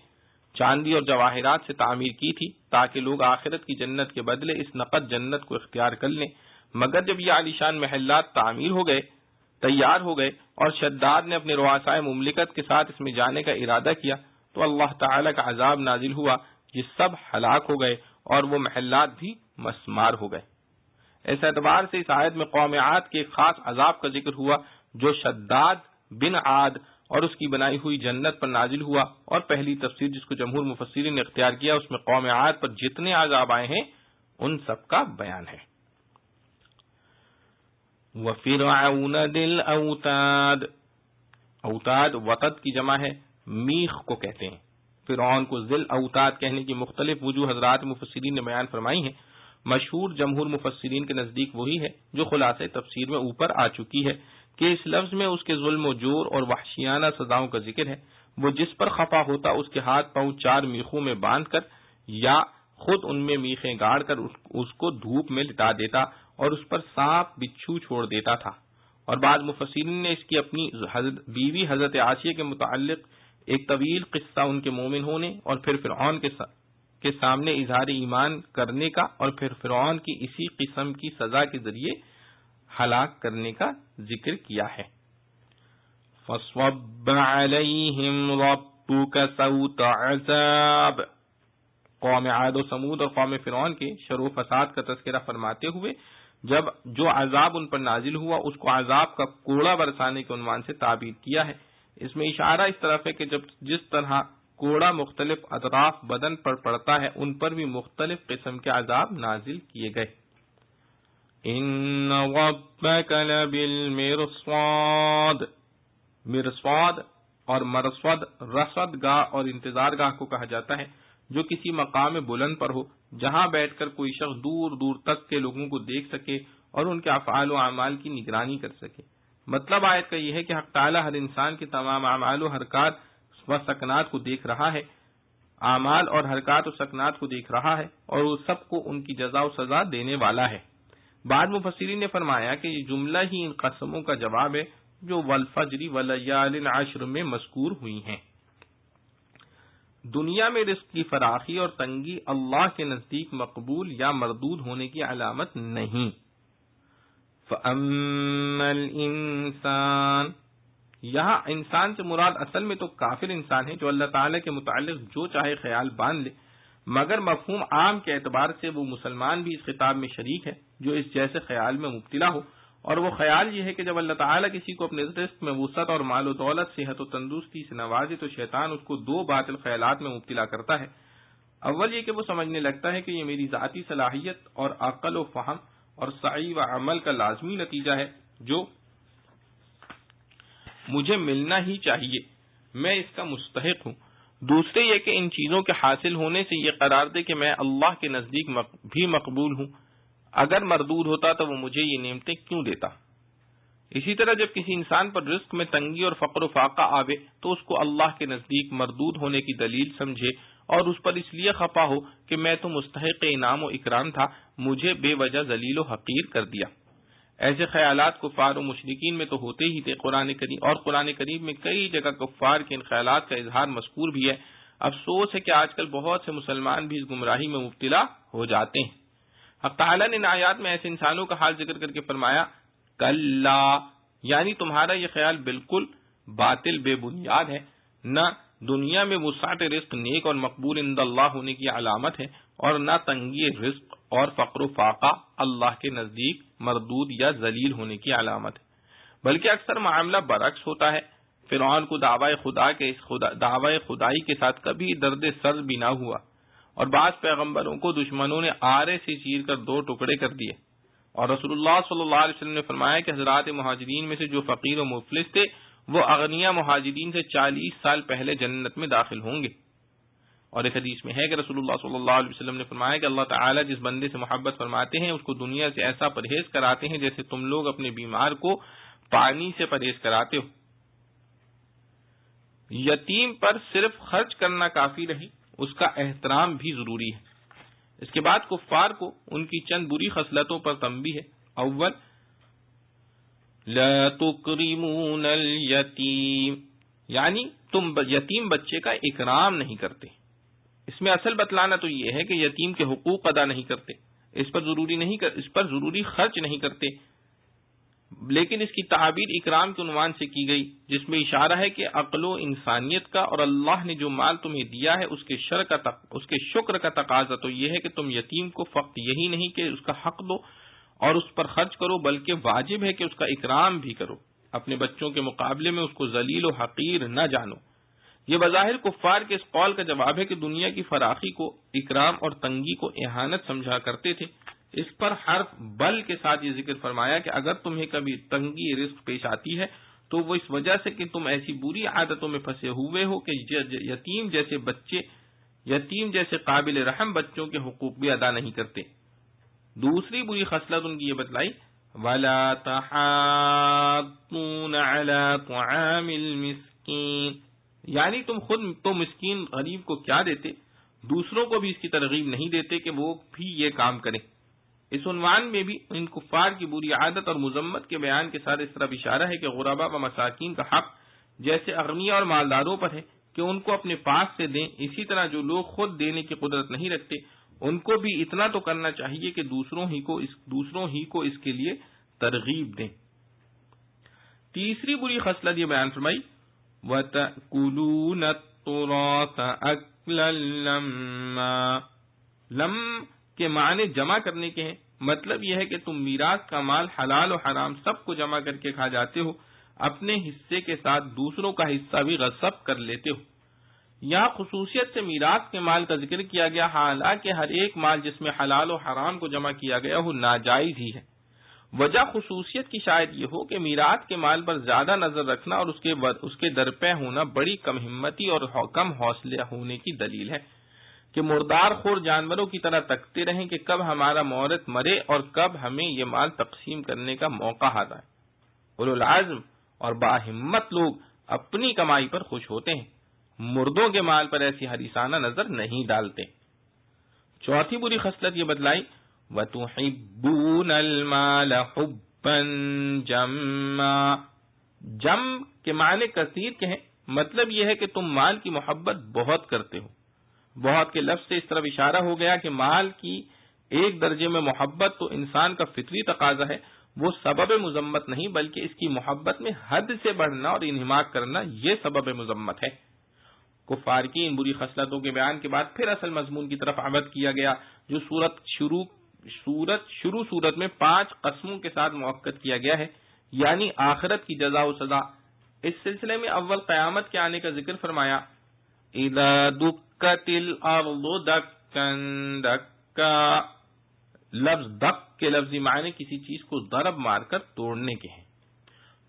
چاندی اور جواہرات سے تعمیر کی تھی تاکہ لوگ آخرت کی جنت کے بدلے اس نقد جنت کو اختیار کر لیں۔ مگر جب یہ عالیشان محلات تیار ہو گئے اور شداد نے اپنے رؤسائے مملکت کے ساتھ اس میں جانے کا ارادہ کیا تو اللہ تعالی کا عذاب نازل ہوا یہ سب ہلاک ہو گئے اور وہ محلات بھی مسمار ہو گئے۔ اس اعتبار سے اس آیت میں قوم عاد کے ایک خاص عذاب کا ذکر ہوا جو شداد بن عاد اور اس کی بنائی ہوئی جنت پر نازل ہوا، اور پہلی تفسیر جس کو جمہور مفسرین نے اختیار کیا اس میں قوم عاد پر جتنے عذاب آئے ہیں ان سب کا بیان ہے۔ وَفِرْعَوْنَ ذِي الْأَوْتَادِ، اوتاد وطد کی جمع ہے، میخ کو کہتے ہیں۔ فرعون کو ذی الاوتاد کہنے کی مختلف وجوہ حضرات مفسرین نے بیان فرمائی ہیں۔ مشہور جمہور مفسرین کے نزدیک وہی ہے جو خلاصہ تفسیر میں اوپر آ چکی ہے کہ اس لفظ میں اس کے ظلم و جور اور وحشیانہ سزاؤں کا ذکر ہے۔ وہ جس پر خفا ہوتا اس کے ہاتھ پاؤں 4 میخوں میں باندھ کر یا خود ان میں میخیں گاڑ کر اس کو دھوپ میں لٹا دیتا اور اس پر سانپ بچھو چھوڑ دیتا تھا۔ اور بعض مفسرین نے اس کی اپنی بیوی حضرت عائشہ کے متعلق ایک طویل قصہ ان کے مومن ہونے اور پھر فرعون کے سامنے اظہار ایمان کرنے کا اور پھر فرعون کی اسی قسم کی سزا کے ذریعے ہلاک کرنے کا ذکر کیا ہے۔ فَصَبَّ عَلَيْهِمْ رَبُّكَ سَوْطَ عَذَابٍ، قوم عاد و سمود اور قوم فرعون کے شر و فساد کا تذکرہ فرماتے ہوئے جب جو عذاب ان پر نازل ہوا اس کو عذاب کا کوڑا برسانے کے عنوان سے تعبیر کیا ہے۔ اس میں اشارہ اس طرف ہے کہ جس طرح کوڑا مختلف اطراف بدن پر پڑتا ہے ان پر بھی مختلف قسم کے عذاب نازل کیے گئے۔ ان ربک لبالمرصاد، مرصاد اور مرصد رصد گاہ اور انتظار گاہ کو کہا جاتا ہے جو کسی مقام بلند پر ہو جہاں بیٹھ کر کوئی شخص دور دور تک کے لوگوں کو دیکھ سکے اور ان کے افعال و اعمال کی نگرانی کر سکے۔ مطلب آیت کا یہ ہے کہ حق تعالی ہر انسان کے تمام اعمال و حرکات و سکنات کو دیکھ رہا ہے، اعمال اور حرکات و سکنات کو دیکھ رہا ہے اور وہ سب کو ان کی جزا و سزا دینے والا ہے۔ بعض مفسرین نے فرمایا کہ یہ جملہ ہی ان قسموں کا جواب ہے جو والفجر ولیال عشر میں مذکور ہوئی ہیں۔ دنیا میں رزق کی فراخی اور تنگی اللہ کے نزدیک مقبول یا مردود ہونے کی علامت نہیں۔ فَأَمَّا الْإِنسَانُ، یہاں انسان سے مراد اصل میں تو کافر انسان ہے جو اللہ تعالیٰ کے متعلق جو چاہے خیال باندھ لے، مگر مفہوم عام کے اعتبار سے وہ مسلمان بھی اس خطاب میں شریک ہے جو اس جیسے خیال میں مبتلا ہو، اور وہ خیال یہ ہے کہ جب اللہ تعالیٰ کسی کو اپنے رزق میں وسعت اور مال و دولت، صحت و تندرستی سے نوازے تو شیطان اس کو 2 باطل خیالات میں مبتلا کرتا ہے۔ اول یہ کہ وہ سمجھنے لگتا ہے کہ یہ میری ذاتی صلاحیت اور عقل و فہم اور سعی و عمل کا لازمی نتیجہ ہے جو مجھے ملنا ہی چاہیے، میں اس کا مستحق ہوں۔ دوسرے یہ کہ ان چیزوں کے حاصل ہونے سے یہ قرار دے کہ میں اللہ کے نزدیک بھی مقبول ہوں، اگر مردود ہوتا تو وہ مجھے یہ نعمتیں کیوں دیتا۔ اسی طرح جب کسی انسان پر رزق میں تنگی اور فقر و فاقہ آوے تو اس کو اللہ کے نزدیک مردود ہونے کی دلیل سمجھے اور اس پر اس لیے خفا ہو کہ میں تو مستحق انعام و اکرام تھا، مجھے بے وجہ ذلیل و حقیر کر دیا۔ ایسے خیالات کفار و مشرکین میں تو ہوتے ہی تھے، قرآن کریم میں کئی جگہ کفار کے ان خیالات کا اظہار مذکور بھی ہے۔ افسوس ہے کہ آج کل بہت سے مسلمان بھی اس گمراہی میں مبتلا ہو جاتے ہیں۔ حق تعالیٰ نے ان آیات میں ایسے انسانوں کا حال ذکر کر کے فرمایا کلا، یعنی تمہارا یہ خیال بالکل باطل بے بنیاد ہے، نہ دنیا میں وسعت رزق نیک اور مقبول عند اللہ ہونے کی علامت ہے اور نہ تنگی رزق اور فقر و فاقہ اللہ کے نزدیک مردود یا ذلیل ہونے کی علامت ہے، بلکہ اکثر معاملہ برعکس ہوتا ہے۔ فرعون کو دعوی خدائی کے ساتھ کبھی درد سر بھی نہ ہوا، اور بعض پیغمبروں کو دشمنوں نے آرے سے چیر کر 2 ٹکڑے کر دیے، اور رسول اللہ صلی اللہ علیہ وسلم نے فرمایا کہ حضرات مہاجرین میں سے جو فقیر و مفلس تھے وہ اغنیا مہاجرین سے 40 سال پہلے جنت میں داخل ہوں گے۔ اور ایک حدیث میں ہے کہ رسول اللہ صلی اللہ علیہ وسلم نے فرمایا کہ اللہ تعالیٰ جس بندے سے محبت فرماتے ہیں اس کو دنیا سے ایسا پرہیز کراتے ہیں جیسے تم لوگ اپنے بیمار کو پانی سے پرہیز کراتے ہو۔ یتیم پر صرف خرچ کرنا کافی نہیں، اس کا احترام بھی ضروری ہے۔ اس کے بعد کفار کو ان کی چند بری خصلتوں پر تنبیہ ہے۔ اول، لا تکرمون الیتیم، یعنی تم یتیم بچے کا اکرام نہیں کرتے۔ اس میں اصل بتلانا تو یہ ہے کہ یتیم کے حقوق ادا نہیں کرتے، اس پر ضروری خرچ نہیں کرتے، لیکن اس کی تعبیر اکرام کے عنوان سے کی گئی، جس میں اشارہ ہے کہ عقل و انسانیت کا، اور اللہ نے جو مال تمہیں دیا ہے اس کے شکر کا تقاضا تو یہ ہے کہ تم یتیم کو فقط یہی نہیں کہ اس کا حق دو اور اس پر خرچ کرو، بلکہ واجب ہے کہ اس کا اکرام بھی کرو، اپنے بچوں کے مقابلے میں اس کو ذلیل و حقیر نہ جانو۔ یہ بظاہر کفار کے اس قول کا جواب ہے کہ دنیا کی فراخی کو اکرام اور تنگی کو اہانت سمجھا کرتے تھے۔ اس پر حرف بل کے ساتھ یہ ذکر فرمایا کہ اگر تمہیں کبھی تنگی رزق پیش آتی ہے تو وہ اس وجہ سے کہ تم ایسی بری عادتوں میں پھنسے ہوئے ہو کہ یتیم جیسے قابل رحم بچوں کے حقوق بھی ادا نہیں کرتے۔ دوسری بری خصلت ان کی یہ بتلائی، وَلَا تَحَاضُّونَ عَلَى طَعَامِ الْمِسْكِينِ، یعنی تم خود تو مسکین غریب کو کیا دیتے، دوسروں کو بھی اس کی ترغیب نہیں دیتے کہ وہ بھی یہ کام کریں۔ اس عنوان میں بھی ان کفار کی بری عادت اور مذمت کے بیان کے ساتھ اس طرف اشارہ ہے کہ غرباء و مساکین کا حق جیسے اغنیاء اور مالداروں پر ہے کہ ان کو اپنے پاس سے دیں، اسی طرح جو لوگ خود دینے کی قدرت نہیں رکھتے ان کو بھی اتنا تو کرنا چاہیے کہ دوسروں ہی کو اس کے لیے ترغیب دیں۔ تیسری بری خصلت یہ بیان فرمائی، وَتَأْكُلُونَ التُّرَاثَ أَكْلًا لَمًّا، لم کے معنی جمع کرنے کے ہیں، مطلب یہ ہے کہ تم میراث کا مال حلال و حرام سب کو جمع کر کے کھا جاتے ہو، اپنے حصے کے ساتھ دوسروں کا حصہ بھی غصب کر لیتے ہو۔ یہاں خصوصیت سے میراث کے مال کا ذکر کیا گیا، حالانکہ ہر ایک مال جس میں حلال و حرام کو جمع کیا گیا وہ ناجائز ہی ہے۔ وجہ خصوصیت کی شاید یہ ہو کہ میراث کے مال پر زیادہ نظر رکھنا اور اس کے درپے ہونا بڑی کم ہمتی اور کم حوصلہ ہونے کی دلیل ہے، کہ مردار خور جانوروں کی طرح تکتے رہیں کہ کب ہمارا مورث مرے اور کب ہمیں یہ مال تقسیم کرنے کا موقع آتا ہے۔ اولو العزم اور باہمت لوگ اپنی کمائی پر خوش ہوتے ہیں، مردوں کے مال پر ایسی حریصانہ نظر نہیں ڈالتے۔ چوتھی بری خصلت یہ بتلائی، وَتُحِبُّونَ الْمَالَ حُبًّا جَمًّا، جم کے معنی کثیر کے ہیں، مطلب یہ ہے کہ تم مال کی محبت بہت کرتے ہو۔ بہت کے لفظ سے اس طرف اشارہ ہو گیا کہ مال کی ایک درجے میں محبت تو انسان کا فطری تقاضا ہے، وہ سبب مذمت نہیں بلکہ اس کی محبت میں حد سے بڑھنا اور انہماک کرنا یہ سبب مذمت ہے۔ کفار کی ان بری خصلتوں کے بیان کے بعد پھر اصل مضمون کی طرف عمد کیا گیا، جو صورت میں 5 قسموں کے ساتھ موقع کیا گیا ہے، یعنی آخرت کی جزا و سزا۔ اس سلسلے میں اول قیامت کے آنے کا ذکر فرمایا، اِذَا دُکَّتِ الْأَرْضُ دَكًّا دَكًّا، لفظ دک کے لفظی معنی کسی چیز کو ضرب مار کر توڑنے کے ہیں۔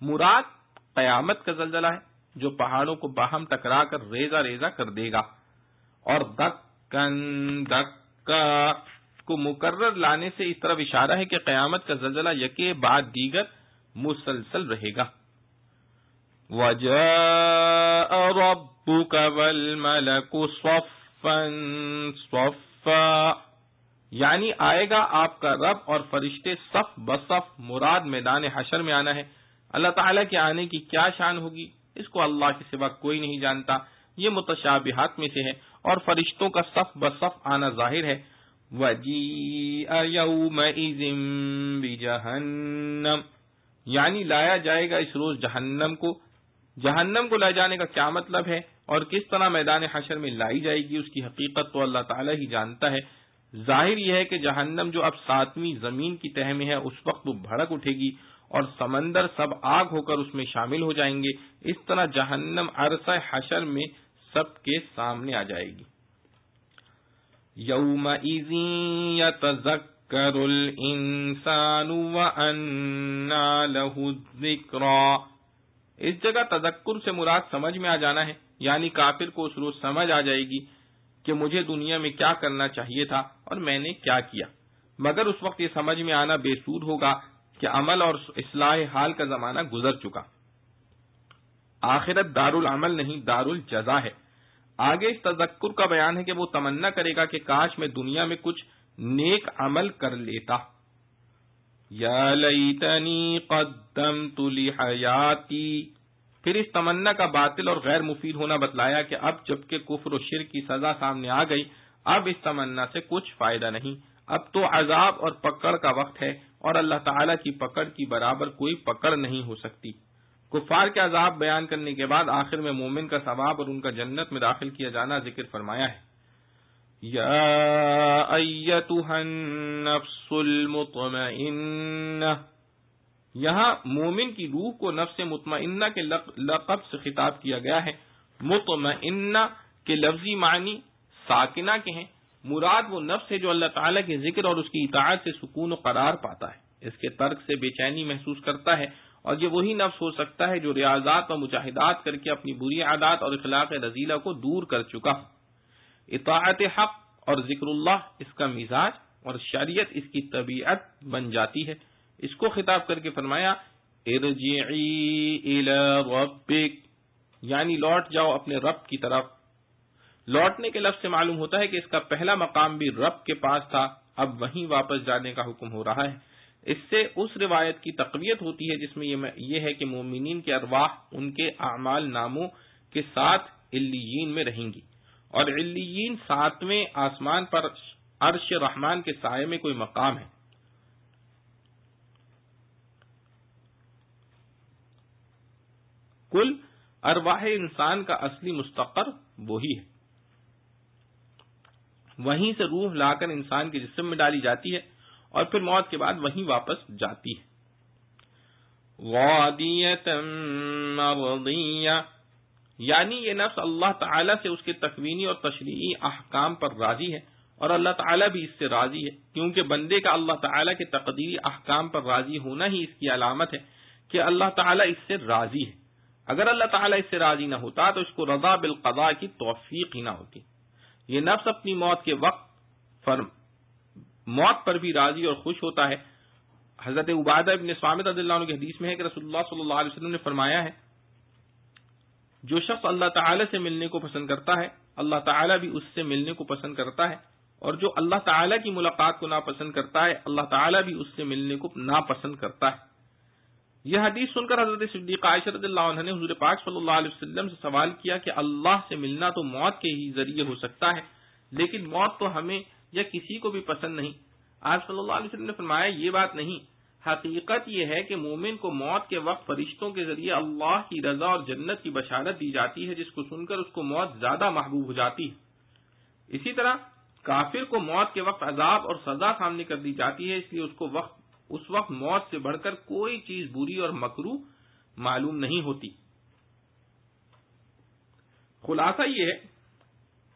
مراد قیامت کا زلزلہ ہے جو پہاڑوں کو باہم ٹکرا کر ریزہ ریزہ کر دے گا، اور دکن دکا کو مکرر لانے سے اس طرف اشارہ ہے کہ قیامت کا زلزلہ یکے بعد دیگر مسلسل رہے گا۔ وَجَاءَ رَبُّكَ وَالْمَلَكُ صَفًّا صَفًّا، یعنی آئے گا آپ کا رب اور فرشتے صف بصف، مراد میدان حشر میں آنا ہے۔ اللہ تعالیٰ کے آنے کی کیا شان ہوگی اس کو اللہ کے سوا کوئی نہیں جانتا، یہ متشابہات میں سے ہے، اور فرشتوں کا صف بصف آنا ظاہر ہے۔ وَجِيءَ يَوْمَئِذٍ بِجَهَنَّمَ، یعنی لایا جائے گا اس روز جہنم کو۔ جہنم کو لائے جانے کا کیا مطلب ہے اور کس طرح میدان حشر میں لائی جائے گی اس کی حقیقت تو اللہ تعالیٰ ہی جانتا ہے۔ ظاہر یہ ہے کہ جہنم جو اب 7ویں زمین کی تہہ میں ہے اس وقت وہ بھڑک اٹھے گی اور سمندر سب آگ ہو کر اس میں شامل ہو جائیں گے، اس طرح جہنم عرصہ حشر میں سب کے سامنے آ جائے گی۔ یومئذ یتذکر الانسان وانى له الذکریٰ، اس جگہ تذکر سے مراد سمجھ میں آ جانا ہے، یعنی کافر کو اس روز سمجھ آ جائے گی کہ مجھے دنیا میں کیا کرنا چاہیے تھا اور میں نے کیا کیا، مگر اس وقت یہ سمجھ میں آنا بے سود ہوگا کہ عمل اور اصلاح حال کا زمانہ گزر چکا۔ آخرت دار العمل نہیں دار الجزا ہے۔ آگے اس تذکر کا بیان ہے کہ وہ تمنا کرے گا کہ کاش میں دنیا میں کچھ نیک عمل کر لیتا۔ یا لیتنی قدمت لحیاتی، پھر اس تمنا کا باطل اور غیر مفید ہونا بتلایا کہ اب جبکہ کفر و شرک کی سزا سامنے آ گئی، اب اس تمنا سے کچھ فائدہ نہیں، اب تو عذاب اور پکڑ کا وقت ہے اور اللہ تعالیٰ کی پکڑ کی برابر کوئی پکڑ نہیں ہو سکتی۔ کفار کے عذاب بیان کرنے کے بعد آخر میں مومن کا ثواب اور ان کا جنت میں داخل کیا جانا ذکر فرمایا ہے۔ یا ایتھا النفس المطمئنہ، یہاں مومن کی روح کو نفس مطمئنہ کے لقب سے خطاب کیا گیا ہے۔ مطمئنہ کے لفظی معنی ساکنہ کے ہیں، مراد وہ نفس ہے جو اللہ تعالیٰ کے ذکر اور اس کی اطاعت سے سکون و قرار پاتا ہے، اس کے ترک سے بے چینی محسوس کرتا ہے، اور یہ وہی نفس ہو سکتا ہے جو ریاضات و مجاہدات کر کے اپنی بری عادات اور اخلاق رذیلہ کو دور کر چکا ہو۔ اطاعت حق اور ذکر اللہ اس کا مزاج اور شریعت اس کی طبیعت بن جاتی ہے۔ اس کو خطاب کر کے فرمایا ارجعی الی ربک، یعنی لوٹ جاؤ اپنے رب کی طرف۔ لوٹنے کے لفظ سے معلوم ہوتا ہے کہ اس کا پہلا مقام بھی رب کے پاس تھا، اب وہیں واپس جانے کا حکم ہو رہا ہے۔ اس سے اس روایت کی تقویت ہوتی ہے جس میں یہ ہے کہ مومنین کے ارواح ان کے اعمال ناموں کے ساتھ علیین میں رہیں گی، اور علیین 7ویں آسمان پر عرش رحمان کے سائے میں کوئی مقام ہے۔ کل ارواح انسان کا اصلی مستقر وہی ہے، وہیں سے روح لا کر انسان کے جسم میں ڈالی جاتی ہے اور پھر موت کے بعد وہیں واپس جاتی ہے۔ وادیۃ مرضیہ، یعنی یہ نفس اللہ تعالیٰ سے اس کے تکوینی اور تشریعی احکام پر راضی ہے، اور اللہ تعالیٰ بھی اس سے راضی ہے، کیونکہ بندے کا اللہ تعالیٰ کے تقدیری احکام پر راضی ہونا ہی اس کی علامت ہے کہ اللہ تعالیٰ اس سے راضی ہے۔ اگر اللہ تعالیٰ اس سے راضی نہ ہوتا تو اس کو رضا بالقضاء کی توفیق ہی نہ ہوتی۔ یہ نفس اپنی موت کے وقت موت پر بھی راضی اور خوش ہوتا ہے۔ حضرت عبادہ ابن صامت رضی اللہ عنہ کی حدیث میں ہے کہ رسول اللہ صلی اللہ علیہ وسلم نے فرمایا ہے، جو شخص اللہ تعالیٰ سے ملنے کو پسند کرتا ہے اللہ تعالیٰ بھی اس سے ملنے کو پسند کرتا ہے، اور جو اللہ تعالیٰ کی ملاقات کو ناپسند کرتا ہے اللہ تعالیٰ بھی اس سے ملنے کو ناپسند کرتا ہے۔ یہ حدیث سن کر حضرت صدیقہ عائشہ رضی اللہ عنہ نے حضور پاک صلی اللہ علیہ وسلم سے سوال کیا کہ اللہ سے ملنا تو موت کے ہی ذریعے ہو سکتا ہے، لیکن موت تو ہمیں یا کسی کو بھی پسند نہیں۔ آپ صلی اللہ علیہ وسلم نے فرمایا یہ بات نہیں، حقیقت یہ ہے کہ مومن کو موت کے وقت فرشتوں کے ذریعے اللہ کی رضا اور جنت کی بشارت دی جاتی ہے، جس کو سن کر اس کو موت زیادہ محبوب ہو جاتی ہے۔ اسی طرح کافر کو موت کے وقت عذاب اور سزا سامنے کر دی جاتی ہے، اس لیے اس وقت موت سے بڑھ کر کوئی چیز بری اور مکروہ معلوم نہیں ہوتی۔ خلاصہ یہ ہے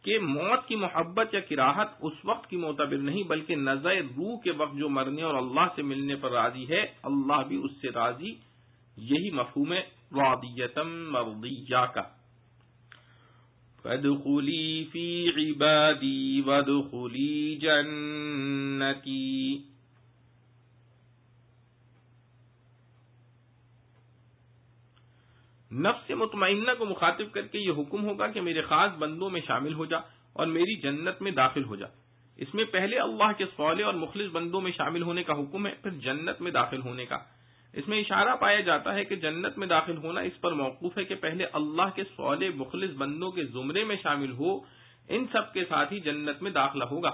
کہ موت کی محبت یا کراہت اس وقت کی معتبر نہیں، بلکہ نزع روح کے وقت جو مرنے اور اللہ سے ملنے پر راضی ہے اللہ بھی اس سے راضی، یہی مفہوم ہے راضیۃ مرضیہ کا۔ فادخلی فی عبادی وادخلی جنتی، نفس مطمئنہ کو مخاطب کر کے یہ حکم ہوگا کہ میرے خاص بندوں میں شامل ہو جا اور میری جنت میں داخل ہو جا۔ اس میں پہلے اللہ کے صالح اور مخلص بندوں میں شامل ہونے کا حکم ہے، پھر جنت میں داخل ہونے کا۔ اس میں اشارہ پایا جاتا ہے کہ جنت میں داخل ہونا اس پر موقوف ہے کہ پہلے اللہ کے صالح مخلص بندوں کے زمرے میں شامل ہو، ان سب کے ساتھ ہی جنت میں داخلہ ہوگا۔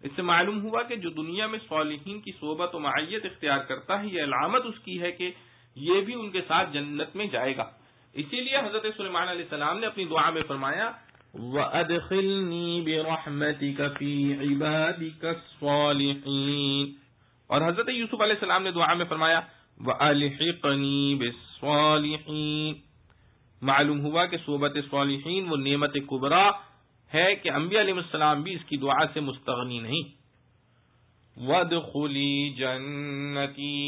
اس سے معلوم ہوا کہ جو دنیا میں صالحین کی صحبت و معیت اختیار کرتا ہے، یہ علامت اس کی ہے کہ یہ بھی ان کے ساتھ جنت میں جائے گا۔ اسی لیے حضرت سلیمان علیہ السلام نے اپنی دعا میں فرمایا وَأَدْخِلْنِي بِرَحْمَتِكَ فِي عِبَادِكَ الصَّالِحِينَ، اور حضرت یوسف علیہ السلام نے دعا میں فرمایا وَأَلْحِقْنِي بِالصَّالِحِينَ۔ معلوم ہوا کہ صحبت صالحین وہ نعمت کبریٰ ہے کہ انبیاء علیہ السلام بھی اس کی دعا سے مستغنی نہیں۔ وَادْخُلِي جَنَّتِي،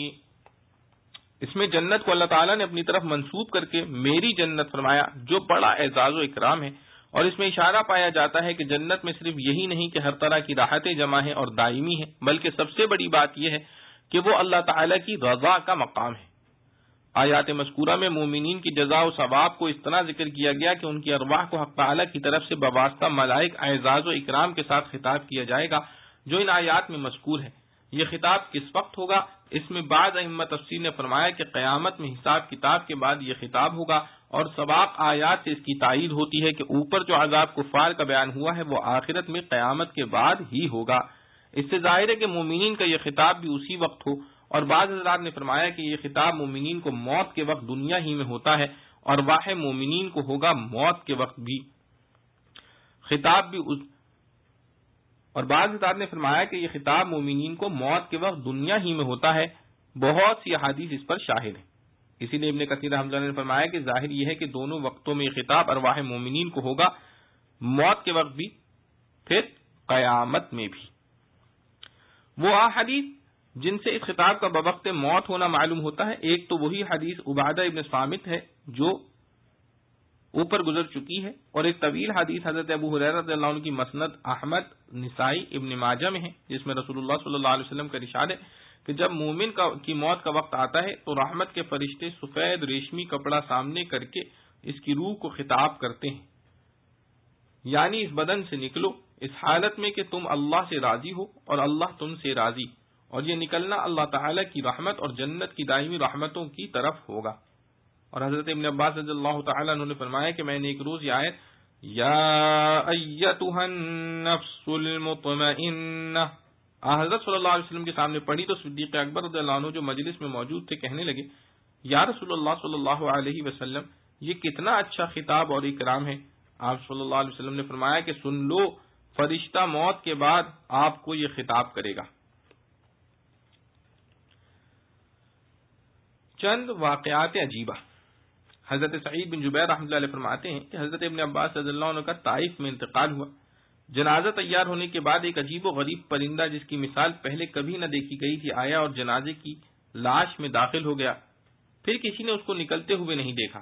اس میں جنت کو اللہ تعالیٰ نے اپنی طرف منسوب کر کے میری جنت فرمایا، جو بڑا اعزاز و اکرام ہے، اور اس میں اشارہ پایا جاتا ہے کہ جنت میں صرف یہی نہیں کہ ہر طرح کی راحتیں جمع ہیں اور دائمی ہیں، بلکہ سب سے بڑی بات یہ ہے کہ وہ اللہ تعالیٰ کی رضا کا مقام ہے۔ آیات مذکورہ میں مومنین کی جزا و ثواب کو اس طرح ذکر کیا گیا کہ ان کی ارواح کو حق تعالیٰ کی طرف سے بواسطہ ملائک اعزاز و اکرام کے ساتھ خطاب کیا جائے گا، جو ان آیات میں مذکور ہے۔ یہ خطاب کس وقت ہوگا؟ اس میں بعض ائمہ تفسیر نے فرمایا کہ قیامت میں حساب کتاب کے بعد یہ خطاب ہوگا، اور سباق آیات سے اس کی تائید ہوتی ہے کہ اوپر جو عذاب کفار کا بیان ہوا ہے وہ آخرت میں قیامت کے بعد ہی ہوگا۔ اس سے ظاہر ہے کہ مومنین کا یہ خطاب بھی اسی وقت ہو، اور بعض حضرات نے فرمایا کہ یہ خطاب مومنین کو موت کے وقت دنیا ہی میں ہوتا ہے، اور واہ مومنین کو ہوگا موت کے وقت بھی خطاب بھی اور بعض حضرات نے فرمایا کہ یہ خطاب مومنین کو موت کے وقت دنیا ہی میں ہوتا ہے۔ بہت سی احادیث اس پر شاہد ہیں، اسی لیے ابن کثیر رحمۃ اللہ نے فرمایا کہ ظاہر یہ ہے کہ دونوں وقتوں میں یہ خطاب ارواح مومنین کو ہوگا، موت کے وقت بھی پھر قیامت میں بھی۔ وہ احادیث جن سے اس خطاب کا بوقت موت ہونا معلوم ہوتا ہے، ایک تو وہی حدیث عبادہ ابن صامت ہے جو اوپر گزر چکی ہے، اور ایک طویل حدیث حضرت ابو ہریرہ رضی اللہ عنہ کی مسند احمد، نسائی، ابن ماجہ میں ہے، جس میں رسول اللہ صلی اللہ علیہ وسلم کا ارشاد ہے کہ جب مومن کی موت کا وقت آتا ہے تو رحمت کے فرشتے سفید ریشمی کپڑا سامنے کر کے اس کی روح کو خطاب کرتے ہیں، یعنی اس بدن سے نکلو اس حالت میں کہ تم اللہ سے راضی ہو اور اللہ تم سے راضی، اور یہ نکلنا اللہ تعالی کی رحمت اور جنت کی دائمی رحمتوں کی طرف ہوگا۔ اور حضرت ابن عباس رضی اللہ تعالی عنہ نے فرمایا کہ میں نے ایک روز یہ آیت یا ایتھا النفس المطمئنہ حضرت صلی اللہ علیہ وسلم کے سامنے پڑھی تو صدیق اکبر رضی اللہ عنہ جو مجلس میں موجود تھے کہنے لگے یا رسول اللہ صلی اللہ علیہ وسلم یہ کتنا اچھا خطاب اور اکرام ہے۔ آپ صلی اللہ علیہ وسلم نے فرمایا کہ سن لو، فرشتہ موت کے بعد آپ کو یہ خطاب کرے گا۔ چند واقعات عجیبہ۔ حضرت سعید بن جبیر رحمۃ اللہ علیہ فرماتے ہیں کہ حضرت ابن عباس رضی اللہ عنہ کا طائف میں انتقال ہوا۔ جنازہ تیار ہونے کے بعد ایک عجیب و غریب پرندہ جس کی مثال پہلے کبھی نہ دیکھی گئی تھی آیا اور جنازے کی لاش میں داخل ہو گیا، پھر کسی نے اس کو نکلتے ہوئے نہیں دیکھا۔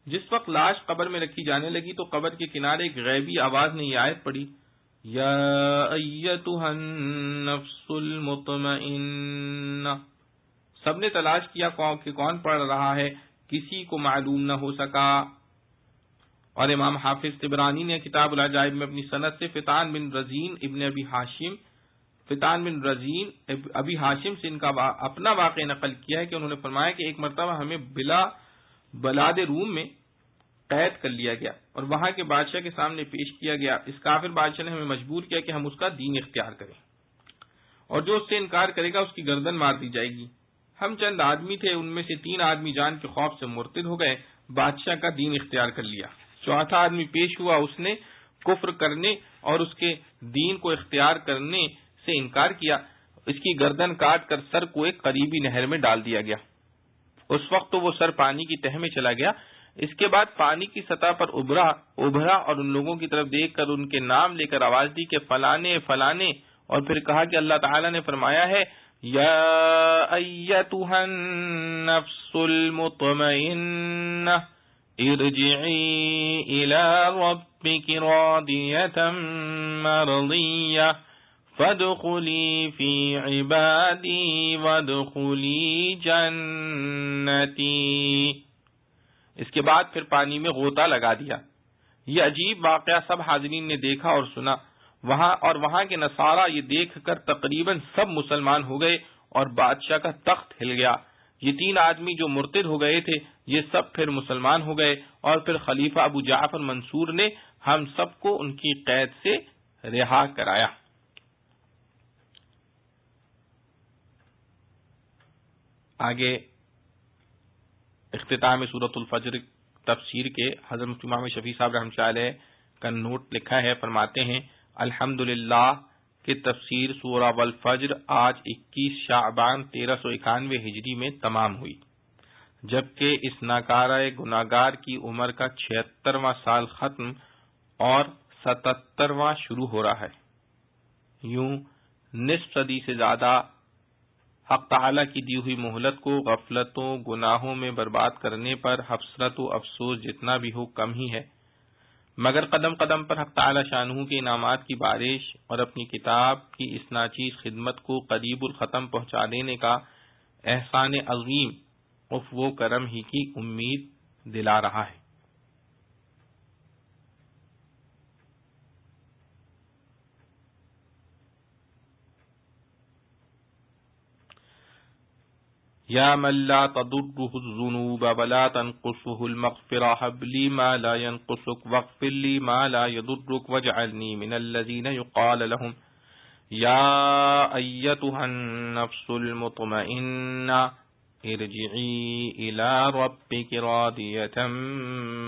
جس وقت لاش قبر میں رکھی جانے لگی تو قبر کے کنارے ایک غیبی آواز نے یہ آیت پڑھی یا ایتھا النفس المطمئنہ۔ سب نے تلاش کیا کہ کون پڑھ رہا ہے، کسی کو معلوم نہ ہو سکا، اور امام حافظ طبرانی نے کتاب العجائب میں اپنی سند سے فتان بن رزین ابی ہاشم سے ان کا اپنا واقعہ نقل کیا ہے کہ انہوں نے فرمایا کہ ایک مرتبہ ہمیں بلا بلاد روم میں قید کر لیا گیا اور وہاں کے بادشاہ کے سامنے پیش کیا گیا۔ اس کافر بادشاہ نے ہمیں مجبور کیا کہ ہم اس کا دین اختیار کریں، اور جو اس سے انکار کرے گا اس کی گردن مار دی جائے گی۔ ہم چند آدمی تھے، ان میں سے 3 آدمی جان کے خوف سے مرتد ہو گئے، بادشاہ کا دین اختیار کر لیا۔ چوتھا آدمی پیش ہوا، اس نے کفر کرنے اور اس کے دین کو اختیار کرنے سے انکار کیا، اس کی گردن کاٹ کر سر کو ایک قریبی نہر میں ڈال دیا گیا۔ اس وقت تو وہ سر پانی کی تہ میں چلا گیا۔ اس کے بعد پانی کی سطح پر ابھرا اور ان لوگوں کی طرف دیکھ کر ان کے نام لے کر آواز دی کہ فلانے فلانے، اور پھر کہا کہ اللہ تعالیٰ نے فرمایا ہے یا ایتھا النفس المطمئنہ ارجعی الی ربک راضیۃ مرضیہ فادخلی فی عبادی وادخلی جنتی۔ اس کے بعد پھر پانی میں غوطہ لگا دیا۔ یہ عجیب واقعہ سب حاضرین نے دیکھا اور سنا، وہاں کے نصارہ یہ دیکھ کر تقریباً سب مسلمان ہو گئے اور بادشاہ کا تخت ہل گیا۔ یہ 3 آدمی جو مرتد ہو گئے تھے یہ سب پھر مسلمان ہو گئے، اور پھر خلیفہ ابو جعفر منصور نے ہم سب کو ان کی قید سے رہا کرایا۔ آگے اختتام سورۃ الفجر تفسیر کے حضرت مفتی محمد شفیع صاحب رحمۃ اللہ علیہ کا نوٹ لکھا ہے، فرماتے ہیں الحمدللہ کہ تفسیر سورہ والفجر آج 21 شعبان 1391 ہجری میں تمام ہوئی، جبکہ اس ناکارہ گناہگار کی عمر کا 76واں سال ختم اور 77واں شروع ہو رہا ہے۔ یوں نصف صدی سے زیادہ حق تعالی کی دی ہوئی مہلت کو غفلتوں گناہوں میں برباد کرنے پر حسرت و افسوس جتنا بھی ہو کم ہی ہے، مگر قدم قدم پر حق تعالی شانہ کے انعامات کی بارش اور اپنی کتاب کی اس ناچیز خدمت کو قریب الختم پہنچا دینے کا احسان عظیم وہ کرم ہی کی امید دلا رہا ہے۔ یا من لا تضره الذنوب ولا تنقصه المغفرة هب لي ما لا ينقصك واغفر لي ما لا يضرك واجعلني من الذين يقال لهم یا ایتها النفس المطمئنہ ارجعی الی ربک راضیة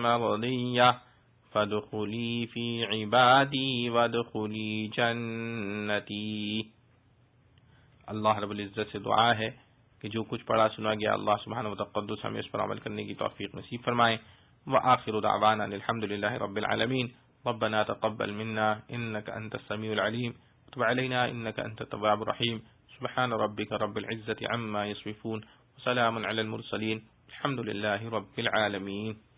مرضیہ فادخلی فی عبادی وادخلی جنتی۔ اللہ رب العزت سے دعا ہے کہ جو کچھ پڑھا سنا گیا اللہ سبحانہ وتقدس ہمیں اس پر عمل کرنے کی توفیق نصیب فرمائے۔ وآخر دعوانا الحمد للہ رب العالمین۔ ربنا تقبل منا انك انت السميع العليم وتب علينا انك انت التواب الرحيم۔ سبحان ربك رب العزة عما يصفون وسلام على المرسلين الحمد لله رب العالمين۔